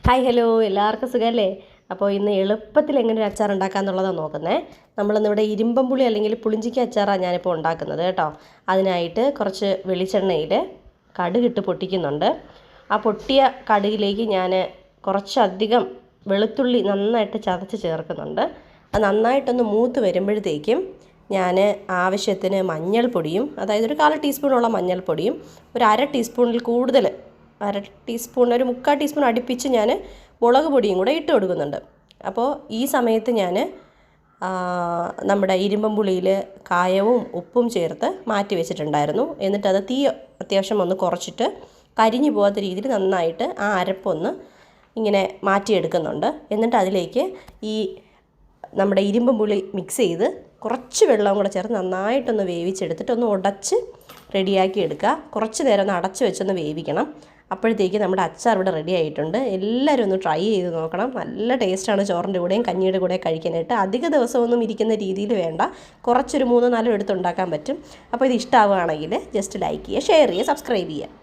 Hi hello എല്ലാവർക്കും സുഖമല്ലേ? അപ്പോൾ ഇന്ന് എളുപ്പത്തിൽ എങ്ങനെ ഒരു അച്ചാർ ഉണ്ടാക്കാമെന്നുള്ളതാണ് നോക്കുന്നത്. നമ്മളിന്നിവിടെ ഇരുമ്പമ്പുളി അല്ലെങ്കിൽ പുളിഞ്ചിക്ക അച്ചാറാണ് ഞാനിപ്പോൾ ഉണ്ടാക്കുന്നത് കേട്ടോ. അതിനായിട്ട് കുറച്ച് വെളിച്ചെണ്ണയിൽ കടുകിട്ട് പൊട്ടിക്കുന്നുണ്ട്. ആ പൊട്ടിയ കടുകിലേക്ക് ഞാൻ കുറച്ചധികം വെളുത്തുള്ളി നന്നായിട്ട് ചതച്ച് ചേർക്കുന്നുണ്ട്. അത് നന്നായിട്ടൊന്ന് മൂത്ത് വരുമ്പോഴത്തേക്കും ഞാൻ ആവശ്യത്തിന് മഞ്ഞൾപ്പൊടിയും, അതായത് ഒരു 1/4 ടീസ്പൂണോളം മഞ്ഞൾപ്പൊടിയും, ഒരു 1/2 ടീസ്പൂണിൽ കൂടുതൽ, 1/2 ടീസ്പൂൺ, ഒരു 3/4 ടീസ്പൂൺ അടുപ്പിച്ച് ഞാൻ മുളക് പൊടിയും കൂടെ ഇട്ട് കൊടുക്കുന്നുണ്ട്. അപ്പോൾ ഈ സമയത്ത് ഞാൻ നമ്മുടെ ഇരുമ്പമ്പുളിയിൽ കായവും ഉപ്പും ചേർത്ത് മാറ്റി വെച്ചിട്ടുണ്ടായിരുന്നു. എന്നിട്ടത് തീ അത്യാവശ്യം ഒന്ന് കുറച്ചിട്ട് കരിഞ്ഞു പോകാത്ത രീതിയിൽ നന്നായിട്ട് ആ അരപ്പൊന്ന് ഇങ്ങനെ മാറ്റിയെടുക്കുന്നുണ്ട്. എന്നിട്ട് അതിലേക്ക് ഈ നമ്മുടെ ഇരുമ്പമ്പുളി മിക്സ് ചെയ്ത് കുറച്ച് വെള്ളം കൂടെ ചേർത്ത് നന്നായിട്ടൊന്ന് വേവിച്ചെടുത്തിട്ട് ഒന്ന് ഉടച്ച് റെഡിയാക്കി എടുക്കുക. കുറച്ച് നേരം ഒന്ന് അടച്ച് വെച്ചൊന്ന് വേവിക്കണം. അപ്പോഴത്തേക്ക് നമ്മുടെ അച്ചാർ ഇവിടെ റെഡി ആയിട്ടുണ്ട്. എല്ലാവരും ഒന്ന് ട്രൈ ചെയ്ത് നോക്കണം. നല്ല ടേസ്റ്റാണ് ചോറിൻ്റെ കൂടെയും കഞ്ഞിയുടെ കൂടെ കഴിക്കാനായിട്ട്. അധിക ദിവസമൊന്നും ഇരിക്കുന്ന രീതിയിൽ വേണ്ട, കുറച്ചൊരു 3-4 എടുത്തുണ്ടാക്കാൻ പറ്റും. അപ്പോൾ ഇത് ഇഷ്ടമാവുകയാണെങ്കിൽ ജസ്റ്റ് ലൈക്ക് ചെയ്യുക, ഷെയർ ചെയ്യുക, സബ്സ്ക്രൈബ് ചെയ്യുക.